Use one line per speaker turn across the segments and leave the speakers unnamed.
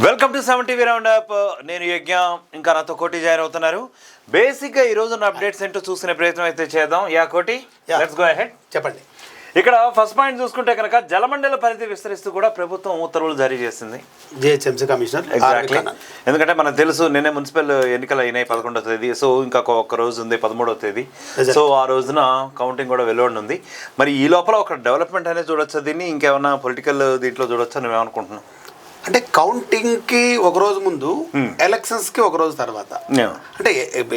Welcome to 7 TV round up. నేను యజ్ఞ, ఇంకా నాతో కోటి జాయిన్ అవుతున్నారు. బేసిక్గా ఈ రోజు అప్డేట్స్ ఏంటో చూసుకునే ప్రయత్నం అయితే చేద్దాం. కోటి, లెట్స్ గో అహెడ్.
చెప్పండి.
ఇక్కడ ఫస్ట్ పాయింట్ చూసుకుంటే కనుక జలమండల పరిధి విస్తరిస్తూ కూడా ప్రభుత్వం ఉత్తర్వులు జారీ చేసింది.
GHMC commissioner
exactly. ఎందుకంటే మనకు తెలుసు నిన్నే మున్సిపల్ ఎన్నికలు అయినాయి 11వ తేదీ. సో ఇంకా ఒక్క రోజు ఉంది 13వ తేదీ. సో ఆ రోజున కౌంటింగ్ కూడా వెలువడి. మరి ఈ లోపల ఒక డెవలప్మెంట్ అనేది చూడొచ్చా, దీన్ని ఇంకేమన్నా పొలిటికల్ దీంట్లో చూడొచ్చా, నువ్వేమనుకుంటున్నావు?
అంటే కౌంటింగ్కి ఒక రోజు ముందు, ఎలక్షన్స్కి ఒక రోజు తర్వాత. అంటే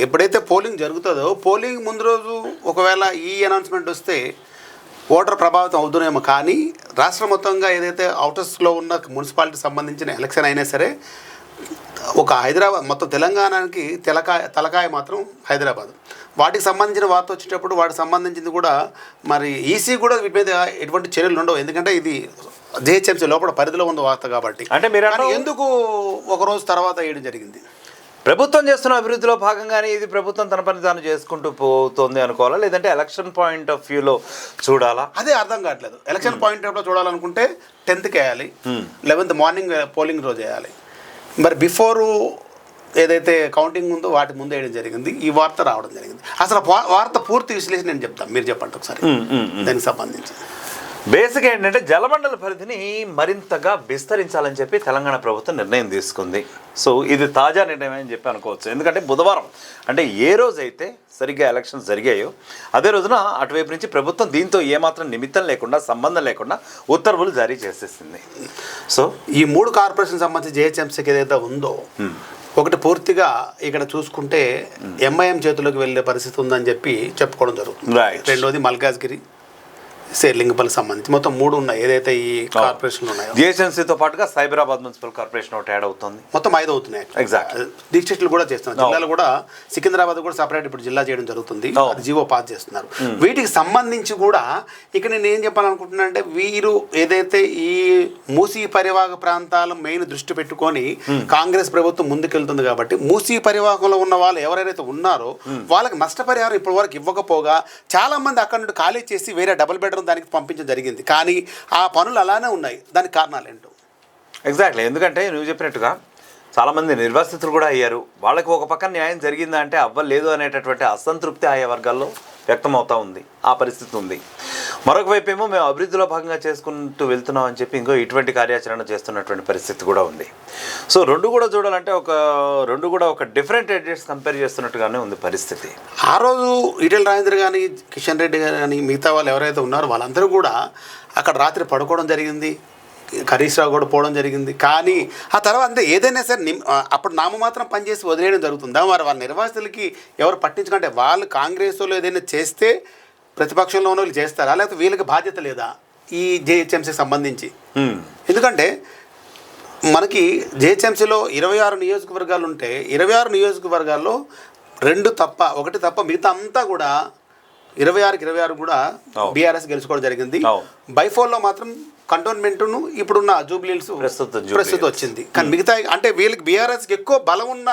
ఎప్పుడైతే పోలింగ్ జరుగుతుందో పోలింగ్ ముందు రోజు ఒకవేళ ఈ అనౌన్స్మెంట్ వస్తే ఓటర్ ప్రభావితం అవుతుందేమో. కానీ రాష్ట్రం మొత్తంగా ఏదైతే అవుటర్స్లో ఉన్న మున్సిపాలిటీ సంబంధించిన ఎలక్షన్ అయినా సరే, ఒక హైదరాబాద్ మొత్తం తెలంగాణకి తలకాయ మాత్రం హైదరాబాద్. వాటికి సంబంధించిన వార్త వచ్చేటప్పుడు వాటికి సంబంధించింది కూడా మరి ఈసీ కూడా వీటి మీద ఎటువంటి చర్యలు ఉండవు. ఎందుకంటే ఇది జిహెచ్ఎంసీ లోపల పరిధిలో ఉన్న వార్త కాబట్టి.
అంటే మీరు
ఎందుకు ఒక రోజు తర్వాత వేయడం జరిగింది?
ప్రభుత్వం చేస్తున్న అభివృద్ధిలో భాగంగానే ఇది ప్రభుత్వం తన పని తాను చేసుకుంటూ పోతుంది అనుకోవాలా, లేదంటే ఎలక్షన్ పాయింట్ ఆఫ్ వ్యూలో చూడాలా?
అదే అర్థం కావట్లేదు. ఎలక్షన్ పాయింట్ ఆఫ్ లో చూడాలనుకుంటే 10th వేయాలి, 11th మార్నింగ్ పోలింగ్ రోజు వేయాలి. మరి బిఫోరు ఏదైతే కౌంటింగ్ ఉందో వాటి ముందు వేయడం జరిగింది, ఈ వార్త రావడం జరిగింది. అసలు వార్త పూర్తి విశ్లేషణ నేను చెప్తాను, మీరు చెప్పండి ఒకసారి దానికి సంబంధించి.
బేసిక్ ఏంటంటే జలమండల పరిధిని మరింతగా విస్తరించాలని చెప్పి తెలంగాణ ప్రభుత్వం నిర్ణయం తీసుకుంది. సో ఇది తాజా నిర్ణయం అని చెప్పి అనుకోవచ్చు. ఎందుకంటే బుధవారం అంటే ఏ రోజైతే సరిగ్గా ఎలక్షన్స్ జరిగాయో అదే రోజున అటువైపు నుంచి ప్రభుత్వం దీంతో ఏమాత్రం నిమిత్తం లేకుండా, సంబంధం లేకుండా ఉత్తర్వులు జారీ చేసేసింది. సో
ఈ 3 కార్పొరేషన్ సంబంధించి జిహెచ్ఎంసీకి ఏదైతే ఉందో, ఒకటి పూర్తిగా ఇక్కడ చూసుకుంటే ఎంఐఎం చేతిలోకి వెళ్ళే పరిస్థితి ఉందని చెప్పి చెప్పుకోవడం జరుగుతుంది. రెండోది మల్కాజ్గిరి, లింగపల్లికి సంబంధించి మొత్తం 3 ఉన్నాయి ఏదైతే ఈ కార్పొరేషన్లు ఉన్నాయో.
జిహెచ్ఎంసీతో పాటుగా సైబరాబాద్ మున్సిపల్ కార్పొరేషన్ ఒకటి యాడ్ అవుతుంది.
మొత్తం 5 అవుతున్నాయి.
ఎగ్జాక్ట్.
డిస్ట్రిక్ట్లు కూడా చేస్తున్నారు. జిల్లాలు కూడా సికింద్రాబాద్ కూడా సపరేట్ ఇప్పుడు జిల్లా చేయడం జరుగుతుంది. అది జీవో పాస్ చేస్తున్నారు. వీటికి సంబంధించి కూడా ఇక్కడ నేను ఏం చెప్పాలనుకుంటున్నా అంటే, వీరు ఏదైతే ఈ మూసీ పరివాహక ప్రాంతాల మెయిన్ దృష్టి పెట్టుకొని కాంగ్రెస్ ప్రభుత్వం ముందుకెళ్తుంది కాబట్టి, మూసీ పరివాహకంలో ఉన్న వాళ్ళు ఎవరైతే ఉన్నారో వాళ్ళకి నష్టపరిహారం ఇప్పటి వరకు ఇవ్వకపోగా చాలా మంది అక్కడ నుండి ఖాళీ చేసి వేరే డబుల్ బెడ్రూమ్ దానికి పంపించడం జరిగింది. కానీ ఆ పనులు అలానే ఉన్నాయి. దానికి కారణాలు ఏంటో?
ఎగ్జాక్ట్లీ. ఎందుకంటే నువ్వు చెప్పినట్టుగా చాలామంది నిర్వాసితులు కూడా అయ్యారు. వాళ్ళకి ఒక పక్కన న్యాయం జరిగిందా అంటే అవ్వలేదు అనేటటువంటి అసంతృప్తి ఆయా వర్గాల్లో వ్యక్తమవుతూ ఉంది. ఆ పరిస్థితి ఉంది. మరొక వైపు ఏమో మేము అభివృద్ధిలో భాగంగా చేసుకుంటూ వెళ్తున్నాం అని చెప్పి ఇంకో ఇటువంటి కార్యాచరణ చేస్తున్నటువంటి పరిస్థితి కూడా ఉంది. సో రెండు కూడా చూడాలంటే రెండు కూడా ఒక డిఫరెంట్ ఎడిట్స్ కంపేర్ చేస్తున్నట్టుగానే ఉంది పరిస్థితి.
ఆ రోజు ఈటెల రాజేంద్ర కానీ, కిషన్ రెడ్డి కానీ, మిగతా వాళ్ళు ఎవరైతే ఉన్నారో వాళ్ళందరూ కూడా అక్కడ రాత్రి పడుకోవడం జరిగింది. హరీష్ రావు కూడా పోవడం జరిగింది. కానీ ఆ తర్వాత అంటే ఏదైనా సరే అప్పుడు నామమాత్రం పనిచేసి వదిలేయడం జరుగుతుందా? మరి వాళ్ళ నిర్వాసితులకి ఎవరు పట్టించుకుంటే, వాళ్ళు కాంగ్రెస్లో ఏదైనా చేస్తే ప్రతిపక్షంలో ఉన్న వాళ్ళు చేస్తారా, లేకపోతే వీళ్ళకి బాధ్యత లేదా ఈ జిహెచ్ఎంసీకి సంబంధించి? ఎందుకంటే మనకి జిహెచ్ఎంసీలో 26 నియోజకవర్గాలు ఉంటే 26 నియోజకవర్గాల్లో 2 తప్ప, 1 తప్ప మిగతా అంతా కూడా 26కి 26 కూడా బీఆర్ఎస్ గెలుచుకోవడం జరిగింది. బైఫోల్లో మాత్రం కంటోన్మెంట్ను ఇప్పుడున్న జూబ్లీహిల్స్ ప్రస్తుతం వచ్చింది. కానీ మిగతా అంటే వీళ్ళకి బీఆర్ఎస్కి ఎక్కువ బలం ఉన్న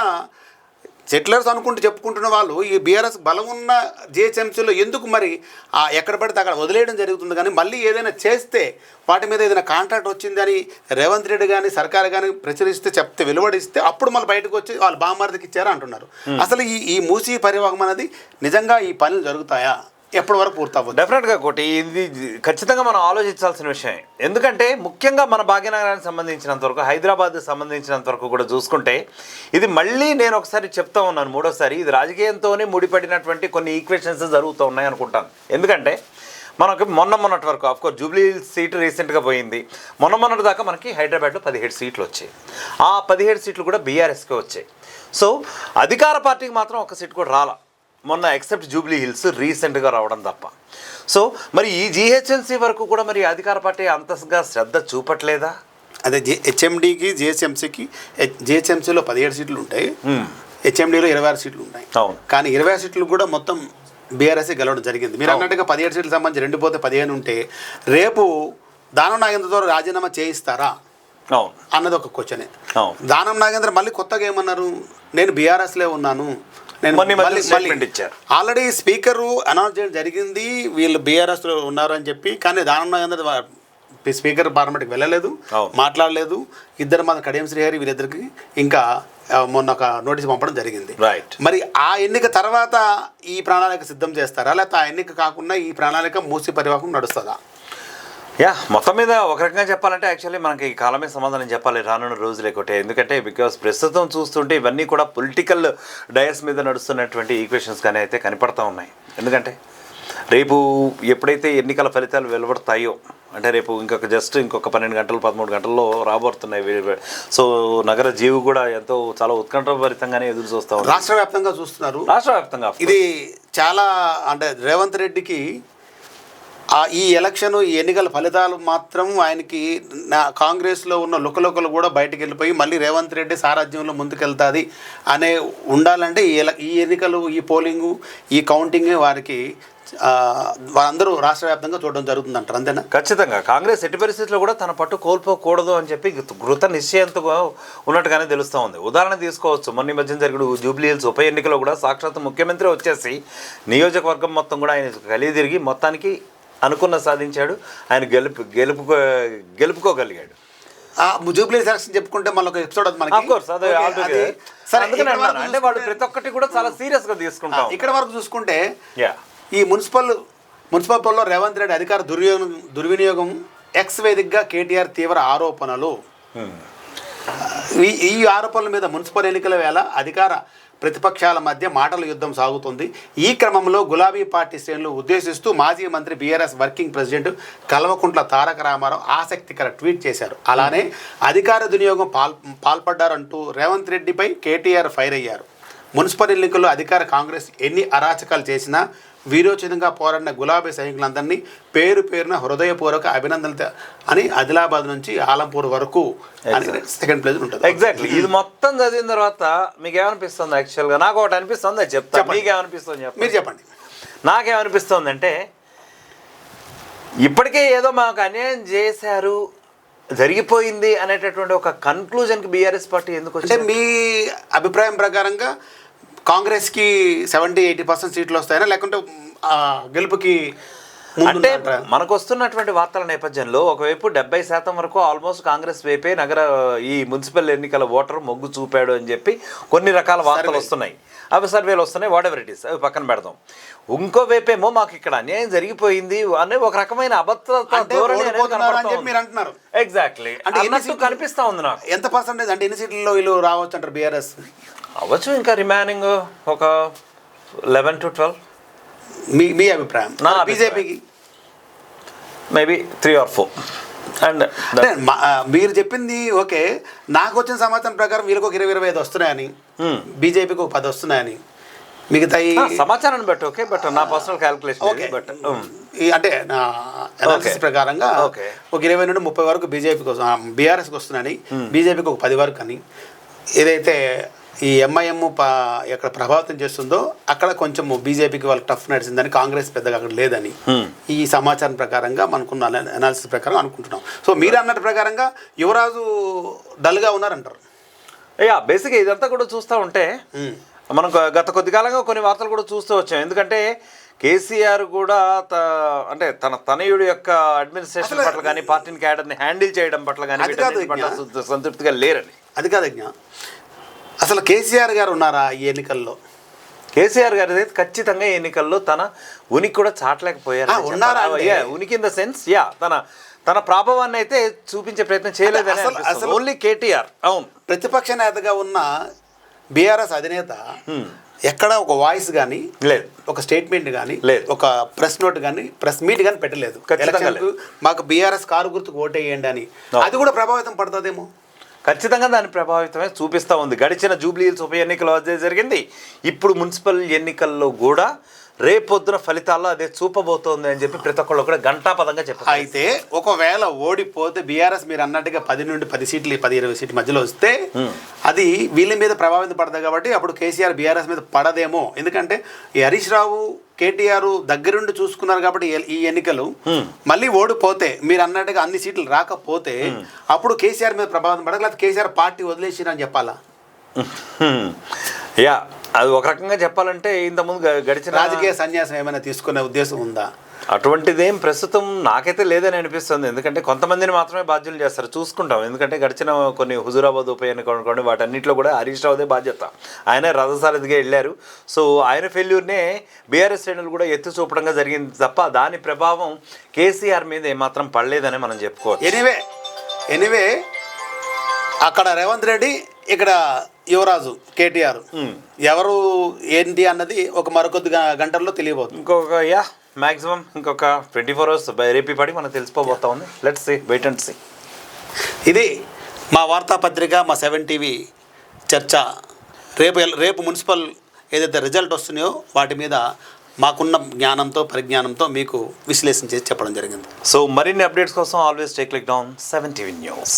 సెటిలర్స్ చెప్పుకుంటున్న వాళ్ళు ఈ బీఆర్ఎస్ బలం ఉన్న జిహెచ్ఎంసీలో ఎందుకు మరి ఎక్కడ పడితే అక్కడ వదిలేయడం జరుగుతుంది? కానీ మళ్ళీ ఏదైనా చేస్తే వాటి మీద ఏదైనా కాంట్రాక్ట్ వచ్చిందని రేవంత్ రెడ్డి కానీ సర్కారు కానీ ప్రచురిస్తే, చెప్తే, వెలువడిస్తే అప్పుడు మళ్ళీ బయటకు వచ్చి వాళ్ళు బామర్దికి ఇచ్చారా అంటున్నారు. అసలు ఈ మూసీ పరివాహం అనేది నిజంగా ఈ పనులు జరుగుతాయా? ఎప్పటి వరకు పూర్తవ్వదు?
డెఫినెట్గా కోటి, ఇది ఖచ్చితంగా మనం ఆలోచించాల్సిన విషయం. ఎందుకంటే ముఖ్యంగా మన భాగ్యనగరానికి సంబంధించినంత వరకు, హైదరాబాద్కి సంబంధించినంత వరకు కూడా చూసుకుంటే ఇది మళ్ళీ నేను ఒకసారి చెప్తా ఉన్నాను, మూడోసారి ఇది రాజకీయంతోనే ముడిపడినటువంటి కొన్ని ఈక్వేషన్స్ జరుగుతూ ఉన్నాయి అనుకుంటాను. ఎందుకంటే మనకి మొన్నటి వరకు ఆఫ్కోర్స్ జూబ్లీ సీటు రీసెంట్గా పోయింది. మొన్నటి దాకా మనకి హైదరాబాద్లో 17 సీట్లు వచ్చాయి. ఆ 17 సీట్లు కూడా బీఆర్ఎస్కే వచ్చాయి. సో అధికార పార్టీకి మాత్రం ఒక సీట్ కూడా రాలా మొన్న, ఎక్సెప్ట్ జూబ్లీ హిల్స్ రీసెంట్గా రావడం తప్ప. సో మరి ఈ జిహెచ్ఎంసీ వరకు కూడా మరి అధికార పార్టీ అంతగా శ్రద్ధ చూపట్లేదా?
అదే హెచ్ఎండికి జిహెచ్ఎంసీకి, జిహెచ్ఎంసీలో 17 సీట్లు ఉంటాయి, హెచ్ఎండిలో 26 సీట్లు ఉంటాయి. కానీ 26 సీట్లు కూడా మొత్తం బీఆర్ఎస్ గెలవడం జరిగింది. మీరు అన్నట్టుగా 17 సీట్లకు సంబంధించి 2 పోతే 15 ఉంటే రేపు దానం నాగేంద్రతో రాజీనామా చేయిస్తారా అన్నది ఒక క్వశ్చనే. దానం నాగేంద్ర మళ్ళీ కొత్తగా ఏమన్నారు, నేను బీఆర్ఎస్లో ఉన్నాను, ఆల్రెడీ స్పీకరు అనౌన్స్ చేయడం జరిగింది వీళ్ళు బీఆర్ఎస్లో ఉన్నారు అని చెప్పి. కానీ దానం నాగేంద్ర స్పీకర్ పార్లమెంట్కి వెళ్ళలేదు, మాట్లాడలేదు. ఇద్దరు మన కడియం శ్రీహరి వీళ్ళిద్దరికి ఇంకా మొన్న ఒక నోటీస్ పంపడం జరిగింది. మరి ఆ ఎన్నిక తర్వాత ఈ ప్రణాళిక సిద్ధం చేస్తారా, లేకపోతే ఆ ఎన్నిక కాకుండా ఈ ప్రణాళిక మూసి పరివాహం నడుస్తుందా?
మొత్తం మీద ఒక రకంగా చెప్పాలంటే యాక్చువల్లీ మనకి ఈ కాలమే సమాధానం చెప్పాలి రానున్న రోజులు ఒకటే. ఎందుకంటే బికాస్ ప్రస్తుతం చూస్తుంటే ఇవన్నీ కూడా పొలిటికల్ డయస్ మీద నడుస్తున్నటువంటి ఈక్వేషన్స్ కానీ అయితే కనపడతా ఉన్నాయి. ఎందుకంటే రేపు ఎప్పుడైతే ఎన్నికల ఫలితాలు వెలువడతాయో, అంటే రేపు ఇంకొక 12 గంటలు 13 గంటల్లో రాబోతున్నాయి. సో నగర జీవి కూడా ఎంతో చాలా ఉత్కంఠభరితంగానే ఎదురు చూస్తూ ఉన్నారు.
రాష్ట్ర వ్యాప్తంగా చూస్తున్నారు.
రాష్ట్ర వ్యాప్తంగా
ఇది చాలా అంటే రేవంత్ రెడ్డికి ఈ ఎలక్షన్, ఈ ఎన్నికల ఫలితాలు మాత్రం ఆయనకి కాంగ్రెస్లో ఉన్న లుకలుకలు కూడా బయటకు వెళ్ళిపోయి మళ్ళీ రేవంత్ రెడ్డి సారథ్యంలో ముందుకెళ్తుంది అనే ఉండాలంటే ఈ ఎన్నికలు, ఈ పోలింగు, ఈ కౌంటింగ్ వారికి వారందరూ రాష్ట్ర వ్యాప్తంగా చూడడం జరుగుతుందంటారు. అంతేనా?
ఖచ్చితంగా కాంగ్రెస్ ఎట్టి పరిస్థితుల్లో కూడా తన పట్టు కోల్పోకూడదు అని చెప్పి కృత నిశ్చయంతో ఉన్నట్టుగానే తెలుస్తూ ఉంది. ఉదాహరణ తీసుకోవచ్చు, మొన్న మధ్య జరిగిన జూబ్లీ హిల్స్ ఉప ఎన్నికలో కూడా సాక్షాత్ ముఖ్యమంత్రి వచ్చేసి నియోజకవర్గం మొత్తం కూడా ఆయన కలిగి తిరిగి మొత్తానికి అనుకున్న సాధించాడు. ఆయన గెలుపుకోగలిగాడు.
జూబ్లీ సెలక్షన్ చెప్పుకుంటే మళ్ళీ ఒక ఎపిసోడ్
అంటే వాళ్ళు ప్రతి ఒక్కటి కూడా చాలా సీరియస్గా తీసుకుంటాం.
ఇక్కడ వరకు చూసుకుంటే ఈ మున్సిపల్లో రేవంత్ రెడ్డి అధికార దుర్వినియోగం ఎక్స్ వేదికగా కేటీఆర్ తీవ్ర ఆరోపణలు. ఈ ఆరోపణల మీద మున్సిపల్ ఎన్నికల వేళ అధికార ప్రతిపక్షాల మధ్య మాటల యుద్ధం సాగుతుంది. ఈ క్రమంలో గులాబీ పార్టీ శ్రేణులు ఉద్దేశిస్తూ మాజీ మంత్రి BRS working president Kalvakuntla Taraka Ramarao ఆసక్తికర ట్వీట్ చేశారు. అలానే అధికార దుర్వినియోగం పాల్పడ్డారంటూ రేవంత్ రెడ్డిపై కేటీఆర్ ఫైర్ అయ్యారు. మున్సిపల్ ఎన్నికల్లో అధికార కాంగ్రెస్ ఎన్ని అరాచకాలు చేసినా వీరోచితంగా పోరాడిన గులాబీ సైనికులందరినీ పేరున హృదయపూర్వక అభినందనలు అని ఆదిలాబాద్ నుంచి ఆలంపూర్ వరకు సెకండ్ ప్లేస్ ఉంటుంది.
ఎగ్జాక్ట్లీ. ఇది మొత్తం చదివిన తర్వాత మీకు ఏమనిపిస్తుంది? యాక్చువల్గా నాకు ఒకటి అనిపిస్తుంది, అది చెప్తా. మీకేమనిపిస్తుంది?
మీరు చెప్పండి.
నాకేమనిపిస్తుంది అంటే ఇప్పటికే ఏదో మాకు అన్యాయం చేశారు, జరిగిపోయింది అనేటటువంటి ఒక కన్క్లూజన్కి బీఆర్ఎస్ పార్టీ ఎందుకు
అంటే మీ అభిప్రాయం ప్రకారంగా కాంగ్రెస్కి 70-80% సీట్లు వస్తాయనా, లేకుంటే గెలుపుకి?
అంటే మనకు వస్తున్నటువంటి వార్తల నేపథ్యంలో ఒకవైపు 70% వరకు ఆల్మోస్ట్ కాంగ్రెస్ వైపే ఈ మున్సిపల్ ఎన్నికల ఓటర్ మొగ్గు చూపాడు అని చెప్పి కొన్ని రకాల వార్తలు వస్తున్నాయి. అవి సర్వేలు వస్తున్నాయి, వాట్ ఎవర్ ఇట్ ఈస్, అవి పక్కన పెడదాం. ఇంకో వైపేమో మాకు ఇక్కడ అన్యాయం జరిగిపోయింది అనే ఒక రకమైన అభద్రత ధోరణి
అంటున్నారు.
ఎగ్జాక్ట్లీ అన్నట్టు కనిపిస్తా ఉంది నాకు.
ఎంత పర్సెంటేజ్ అంటే ఎన్ని సీట్లలో వీళ్ళు రావచ్చు అంటారు బీఆర్ఎస్?
అవ్వచ్చు ఇంకా రిమైనింగ్ ఒక 11 to 12.
మీ అభిప్రాయం? బీజేపీకి
మేబీ 3 or 4. అండ్
మీరు చెప్పింది ఓకే. నాకు వచ్చిన సమాచారం ప్రకారం వీళ్ళకి ఒక 20-25 వస్తున్నాయని, బీజేపీకి ఒక 10 వస్తున్నాయని, మిగతా
సమాచారాన్ని బట్టి ఓకే. బట్ నా పర్సనల్ క్యాలిక్యులేషన్ బట్
అంటే నా అనాలిసిస్ ప్రకారంగా ఒక 20 నుండి 30 వరకు బీజేపీకి బీఆర్ఎస్కి వస్తున్నాయని, బీజేపీకి ఒక 10 వరకు అని. ఏదైతే ఈ ఎంఐఎం ఎక్కడ ప్రభావితం చేస్తుందో అక్కడ కొంచెం బీజేపీకి వాళ్ళకి టఫ్ నడిచిందని, కాంగ్రెస్ పెద్దగా అక్కడ లేదని ఈ సమాచారం ప్రకారంగా మనకున్న అనాలిసిస్ ప్రకారం అనుకుంటున్నాం. సో మీరు అన్నట్టు ప్రకారంగా యువరాజు డల్గా ఉన్నారంటారు.
బేసిక్గా ఇదంతా కూడా చూస్తూ ఉంటే మనం గత కొద్ది కాలంగా కొన్ని వార్తలు కూడా చూస్తూ వచ్చాం. ఎందుకంటే కేసీఆర్ కూడా అంటే తన తనయుడు యొక్క అడ్మినిస్ట్రేషన్ పట్ల కానీ, పార్టీని క్యాడర్ని హ్యాండిల్ చేయడం పట్ల కానీ సంతృప్తిగా లేరని.
అది కాదు, అసలు కేసీఆర్ గారు ఉన్నారా ఈ ఎన్నికల్లో?
కేసీఆర్ గారు అయితే ఖచ్చితంగా ఎన్నికల్లో తన ఉనికి కూడా చాటలేకపోయారు. ఉనికి ఇన్ ద సెన్స్ తన ప్రభావాన్ని అయితే చూపించే ప్రయత్నం చేయలేదని అసలు ఓన్లీ కేటీఆర్. అవును,
ప్రతిపక్ష నేతగా ఉన్న బీఆర్ఎస్ అధినేత ఎక్కడ ఒక వాయిస్ కానీ
లేదు,
ఒక స్టేట్మెంట్ కానీ
లేదు,
ఒక ప్రెస్ నోట్ కానీ ప్రెస్ మీట్ కానీ పెట్టలేదు. మాకు బీఆర్ఎస్ కారు గుర్తుకు ఓటేయండి అని. అది కూడా ప్రభావితం పడుతుందేమో.
ఖచ్చితంగా దాని ప్రభావితమే చూపిస్తూ ఉంది. గడిచిన జూబ్లీ హిల్స్ ఉప ఎన్నికలో అదే జరిగింది. ఇప్పుడు మున్సిపల్ ఎన్నికల్లో కూడా రేపొద్దున ఫలితాల్లో అదే చూపబోతోంది అని చెప్పి ప్రతి ఒక్కళ్ళు కూడా గంటాపదంగా చెప్పారు.
అయితే ఒకవేళ ఓడిపోతే బీఆర్ఎస్ మీరు అన్నట్టుగా 10 నుండి 10 సీట్లు 10-20 సీట్ల మధ్యలో వస్తే అది వీళ్ళ మీద ప్రభావితం పడదు. కాబట్టి అప్పుడు కేసీఆర్ బీఆర్ఎస్ మీద పడదేమో. ఎందుకంటే ఈ హరీష్ రావు కేటీఆర్ దగ్గరుండి చూసుకున్నారు కాబట్టి ఈ ఎన్నికలు. మళ్ళీ ఓడిపోతే మీరు అన్నట్టుగా అన్ని సీట్లు రాకపోతే అప్పుడు కేసీఆర్ మీద ప్రభావితం పడదు. లేకపోతే కేసీఆర్ పార్టీ వదిలేసిరని చెప్పాలా?
అది ఒక రకంగా చెప్పాలంటే ఇంతకుముందు గడిచిన
రాజకీయ సన్యాసం ఏమైనా తీసుకునే ఉద్దేశం ఉందా?
అటువంటిదేం ప్రస్తుతం నాకైతే లేదని అనిపిస్తుంది. ఎందుకంటే కొంతమందిని మాత్రమే బాధ్యులు చేస్తారు, చూసుకుంటాం. ఎందుకంటే గడిచిన కొన్ని హుజూరాబాద్ ఉప ఎన్నిక అనుకోండి, వాటన్నిటిలో కూడా హరీష్ రావుదే బాధ్యత. ఆయన రథసారథిగా వెళ్ళారు. సో ఆయన ఫెయిల్యూర్నే బీఆర్ఎస్ శ్రేణులు కూడా ఎత్తి చూపడంగా జరిగింది తప్ప దాని ప్రభావం కేసీఆర్ మీద ఏమాత్రం పడలేదని మనం చెప్పుకోవచ్చు.
ఎనివే అక్కడ రేవంత్ రెడ్డి, ఇక్కడ యువరాజు కేటీఆర్ ఎవరు ఏంటి అన్నది మరికొద్ది గంటల్లో తెలియబోతుంది.
మ్యాక్సిమం ఇంకొక 24 hours రేపీ పడి మనకు తెలిసిపోబోతా ఉంది. Let's see, wait and see.
ఇది మా వార్తాపత్రిక, మా 7 టీవీ చర్చ. రేపు మున్సిపల్ ఏదైతే రిజల్ట్ వస్తున్నాయో వాటి మీద మాకున్న జ్ఞానంతో పరిజ్ఞానంతో మీకు విశ్లేషణ చేసి చెప్పడం జరిగింది.
సో మరిన్ని అప్డేట్స్ కోసం always take click down 7 TV news.